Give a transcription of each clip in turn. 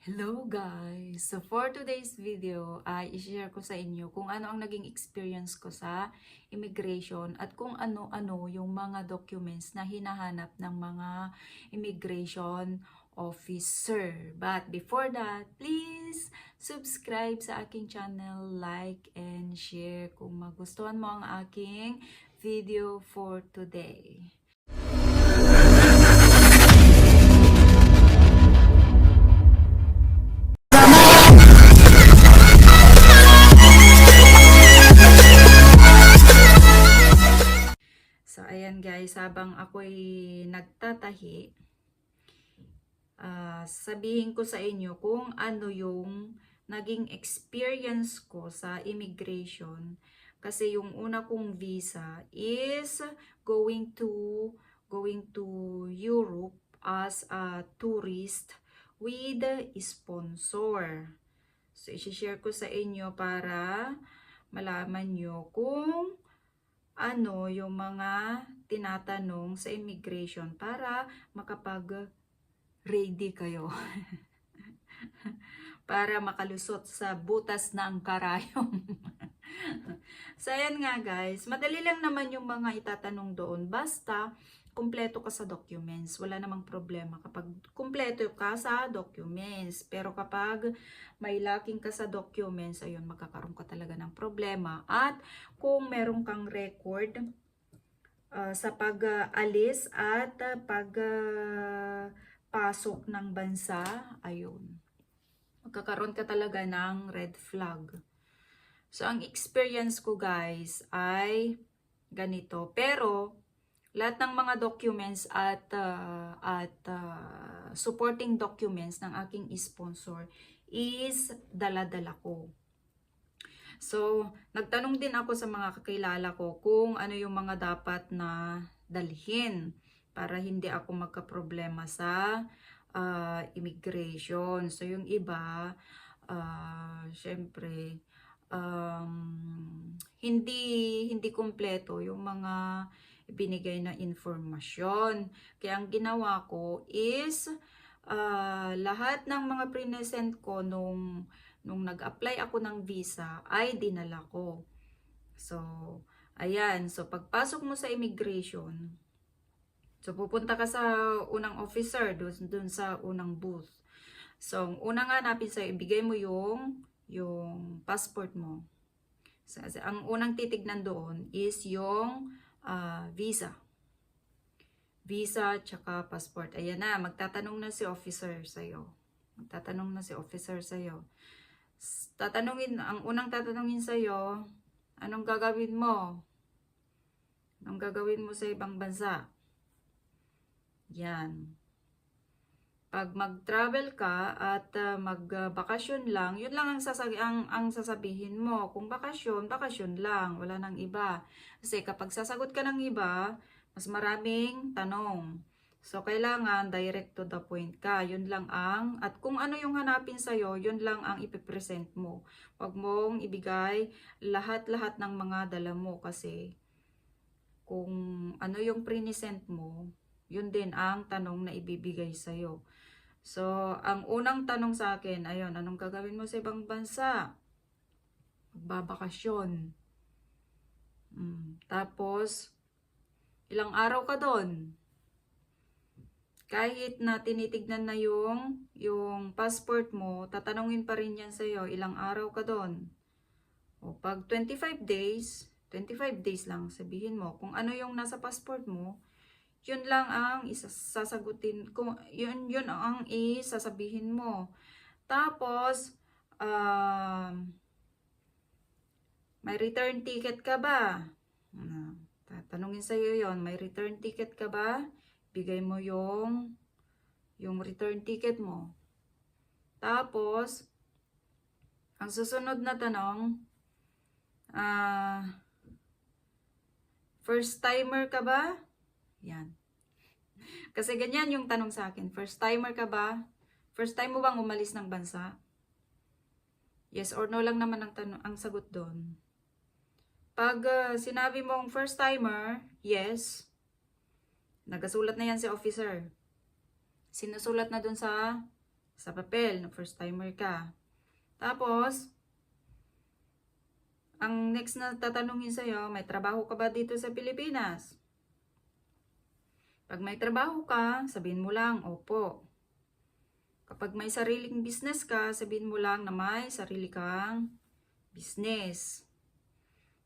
Hello guys! So for today's video ay i-share ko sa inyo kung ano ang naging experience ko sa immigration at kung ano-ano yung mga documents na hinahanap ng mga immigration officer. But before that, please subscribe sa aking channel, like and share kung magustuhan mo ang aking video for today. So, ayan guys, habang ako'y nagtatahi, sabihin ko sa inyo kung ano yung naging experience ko sa immigration. Kasi yung una kong visa is going to Europe as a tourist with sponsor. So, i-share ko sa inyo para malaman nyo kung ano yung mga tinatanong sa immigration para makapag-ready kayo. Para makalusot sa butas ng karayom. So, ayan nga guys. Madali lang naman yung mga itatanong doon. Basta, kumpleto ka sa documents. Wala namang problema kapag kumpleto ka sa documents. Pero kapag may lacking ka sa documents, ayun, magkakaroon ka talaga ng problema. At kung meron kang record sa pag-alis at pag-pasok ng bansa, ayun, magkakaroon ka talaga ng red flag. So, ang experience ko guys ay ganito. Pero, lahat ng mga documents at supporting documents ng aking sponsor is dala-dala ko. So, nagtanong din ako sa mga kakilala ko kung ano yung mga dapat na dalhin para hindi ako magka-problema sa immigration. So, yung iba, syempre, hindi kumpleto yung mga ibinigay na informasyon. Kaya ang ginawa ko is lahat ng mga present ko nung nag-apply ako ng visa ay dinala ko. So, ayan. So, pagpasok mo sa immigration, so pupunta ka sa unang officer, dun sa unang booth. So, ang unang hanapin sa'yo, ibigay mo yung passport mo. So, ang unang titignan doon is yung visa. Visa tsaka passport. Ayan na, magtatanong na si officer sa'yo. Ang unang tatanungin sa'yo, anong gagawin mo? Anong gagawin mo sa ibang bansa? Yan. Pag mag-travel ka at mag-bakasyon lang, yun lang ang sasabihin mo. Kung bakasyon, bakasyon lang. Wala nang iba. Kasi kapag sasagot ka ng iba, mas maraming tanong. So, kailangan direct to the point ka. Yun lang at kung ano yung hanapin sa'yo, yun lang ang ipipresent mo. Huwag mong ibigay lahat-lahat ng mga dala mo kasi kung ano yung present mo, yun din ang tanong na ibibigay sa'yo. So, ang unang tanong sa akin, ayun, anong gagawin mo sa ibang bansa? Magbabakasyon. Tapos, ilang araw ka doon? Kahit na tinitignan na yung passport mo, tatanungin pa rin yan sa'yo, ilang araw ka doon? O, pag 25 days lang, sabihin mo, kung ano yung nasa passport mo, yun lang ang isasagutin, yun ang isasabihin mo. Tapos, may return ticket ka ba? Tatanungin sa'yo yun, may return ticket ka ba? Bigay mo yung return ticket mo. Tapos, ang susunod na tanong, first timer ka ba? Yan. Kasi ganyan yung tanong sa akin. First timer ka ba? First time mo bang umalis ng bansa? Yes or no lang naman ang sagot doon. Pag sinabi mong first timer, yes, nagasulat na yan si officer. Sinusulat na doon sa sa papel na first timer ka. Tapos, ang next na tatanungin sa'yo, may trabaho ka ba dito sa Pilipinas? Pag may trabaho ka, sabihin mo lang, opo. Kapag may sariling business ka, sabihin mo lang na may sarili kang business.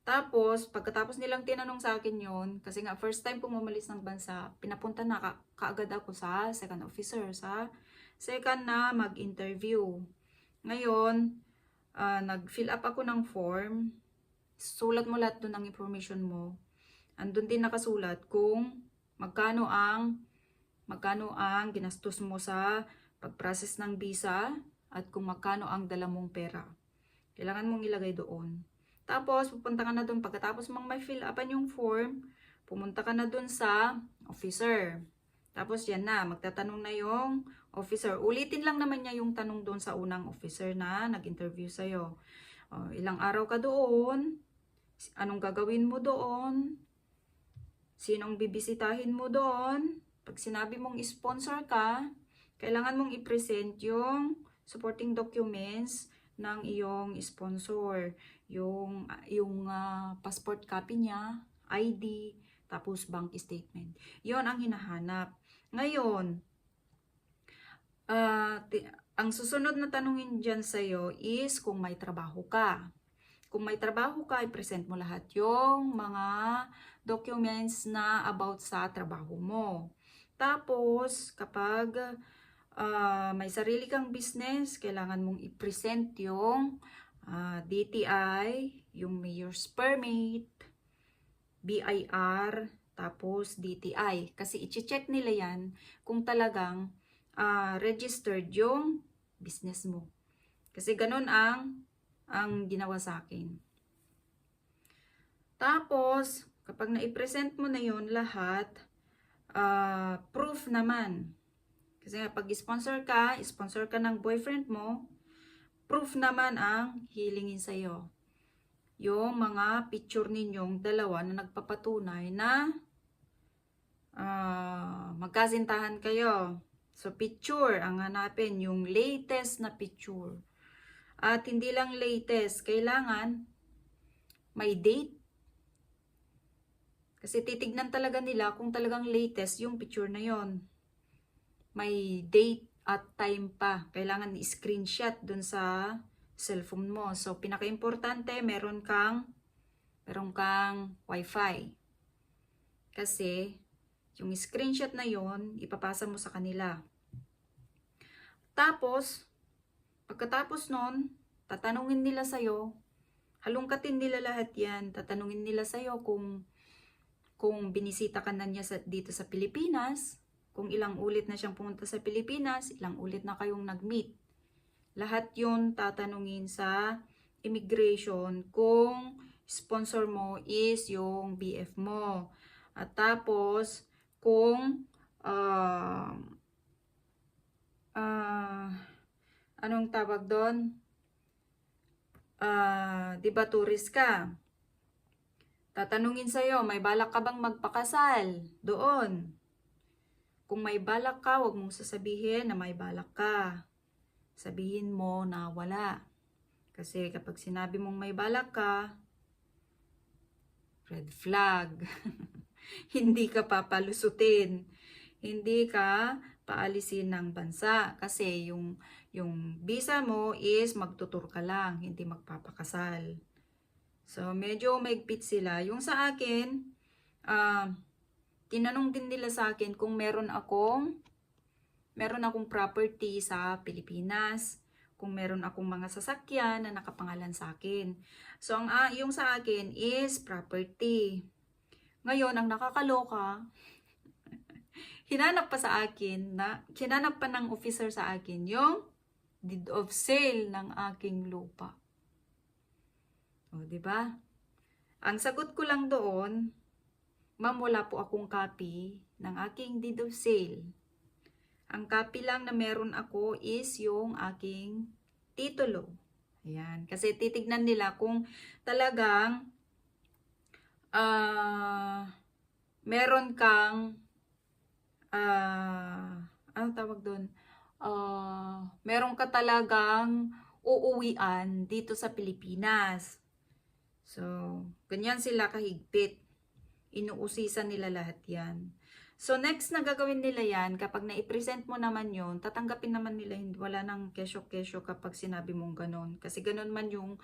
Tapos, pagkatapos nilang tinanong sa akin yon, kasi nga first time kong umalis ng bansa, pinapunta na kaagad ako sa second officer, sa second na mag-interview. Ngayon, nag-fill up ako ng form. Sulat mo lahat doon ng information mo. Andun din nakasulat kung magkano ang ginastos mo sa pag-process ng visa at kung magkano ang dala mong pera. Kailangan mong ilagay doon. Tapos, pupunta ka na doon. Pagkatapos mong may fill upan yung form, pumunta ka na doon sa officer. Tapos, yan na. Magtatanong na yung officer. Ulitin lang naman niya yung tanong doon sa unang officer na nag-interview sa'yo. Ilang araw ka doon? Anong gagawin mo doon? Sinong bibisitahin mo doon? Pag sinabi mong sponsor ka, kailangan mong i-present yung supporting documents ng iyong sponsor. Yung passport copy niya, ID, tapos bank statement. Yon ang hinahanap. Ngayon, ang susunod na tanungin dyan sa'yo is kung may trabaho ka. Kung may trabaho ka, i-present mo lahat yung mga documents na about sa trabaho mo. Tapos, kapag may sarili kang business, kailangan mong i-present yung DTI, yung mayor's permit, BIR, tapos DTI. Kasi i-check nila yan kung talagang registered yung business mo. Kasi ganun ang ginawa sa akin. Tapos, kapag na-present mo na yun lahat, proof naman. Kasi pag sponsor ka ng boyfriend mo, proof naman ang hilingin sa'yo. Yung mga picture ninyong dalawa na nagpapatunay na magkasintahan kayo. So, picture ang hanapin, yung latest na picture. At hindi lang latest, kailangan may date. Kasi titignan talaga nila kung talagang latest yung picture na yon. May date at time pa. Kailangan i-screenshot dun sa cellphone mo. So, pinaka-importante, meron kang wifi. Kasi, yung screenshot na yon ipapasa mo sa kanila. Tapos, pagkatapos nun, tatanungin nila sa'yo, halongkatin nila lahat yan, tatanungin nila sa'yo kung binisita ka na niya dito sa Pilipinas, kung ilang ulit na siyang pumunta sa Pilipinas, ilang ulit na kayong nag-meet. Lahat yun tatanungin sa immigration kung sponsor mo is yung BF mo. At tapos, kung anong tawag doon? Di ba tourist ka? Tatanungin sa'yo, may balak ka bang magpakasal doon? Kung may balak ka, huwag mong sasabihin na may balak ka. Sabihin mo na wala. Kasi kapag sinabi mong may balak ka, red flag. Hindi ka papalusutin. Hindi ka paalisin ng bansa. Kasi yung visa mo is magtutur ka lang, hindi magpapakasal. So, medyo maigpit sila. Yung sa akin, tinanong din nila sa akin kung meron akong property sa Pilipinas, kung meron akong mga sasakyan na nakapangalan sa akin. So, yung sa akin is property. Ngayon, ang nakakaloka, hinanap pa ng officer sa akin yung deed of sale ng aking lupa. O, diba? Ang sagot ko lang doon, ma'am, wala po akong copy ng aking deed of sale. Ang copy lang na meron ako is yung aking titulo. Ayan. Kasi titignan nila kung talagang meron kang anong tawag doon? meron ka talagang uuwian dito sa Pilipinas. So, ganyan sila kahigpit. Inuusisan nila lahat yan. So, next na gagawin nila yan, kapag na-present mo naman yon, tatanggapin naman nila, wala nang kesyo-kesyo kapag sinabi mong ganon. Kasi ganon man yung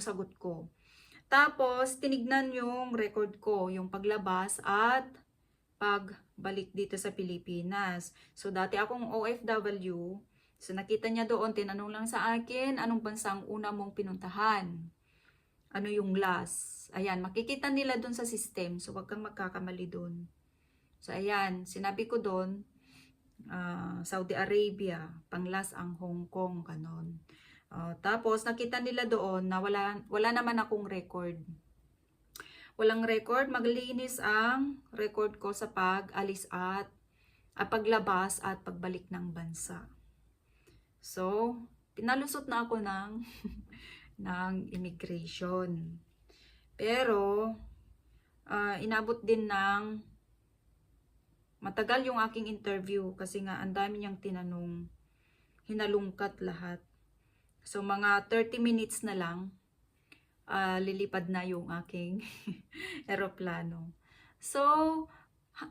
sagot ko. Tapos, tinignan yung record ko, yung paglabas at pagbalik dito sa Pilipinas. So, dati akong OFW. So, nakita niya doon, tinanong lang sa akin, anong bansa ang una mong pinuntahan? Ano yung last? Ayan, makikita nila doon sa system. So, wag kang magkakamali doon. So, ayan, sinabi ko doon, Saudi Arabia, pang-last ang Hong Kong, ganon. Tapos, nakita nila doon na wala naman akong record. Walang record, maglinis ang record ko sa pag-alis at paglabas at pagbalik ng bansa. So, pinalusot na ako ng ng immigration. Pero, inabot din ng matagal yung aking interview kasi nga ang dami niyang tinanong, hinalungkat lahat. So, mga 30 minutes na lang, lilipad na yung aking eroplano. So,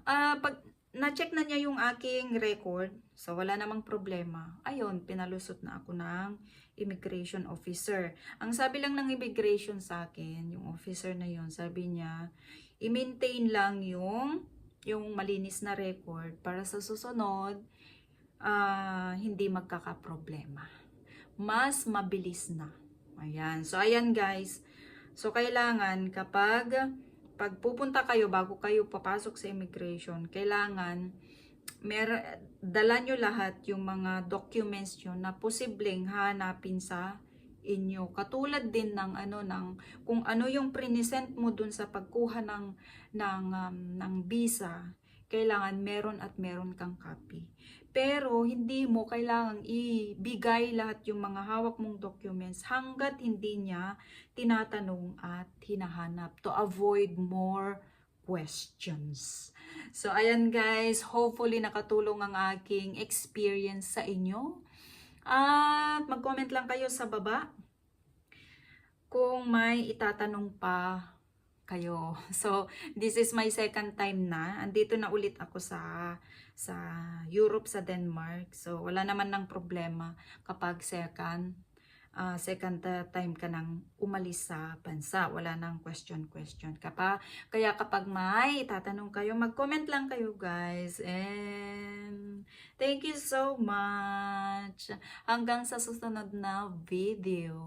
pag na-check na niya yung aking record, so wala namang problema. Ayun, pinalusot na ako ng immigration officer. Ang sabi lang ng immigration sa akin, yung officer na yun, sabi niya, i-maintain lang yung malinis na record para sa susunod, hindi magkakaproblema. Mas mabilis na. Ayan. So, ayan guys. So, kailangan kapag pupunta kayo, bago kayo papasok sa immigration, kailangan dala nyo lahat yung mga documents nyo na posibleng hanapin sa inyo. Katulad din ng kung ano yung present mo dun sa pagkuha ng visa, kailangan meron at meron kang copy. Pero hindi mo kailangang ibigay lahat yung mga hawak mong documents hanggat hindi niya tinatanong at hinahanap to avoid more questions. So, ayan guys, hopefully nakatulong ang aking experience sa inyo. At mag-comment lang kayo sa baba kung may itatanong pa kayo. So, this is my second time na. Andito na ulit ako sa Europe, sa Denmark. So, wala naman ng problema kapag second time ka nang umalis sa bansa. Wala nang question. Kaya kapag may tatanong kayo, mag-comment lang kayo guys. And thank you so much. Hanggang sa susunod na video.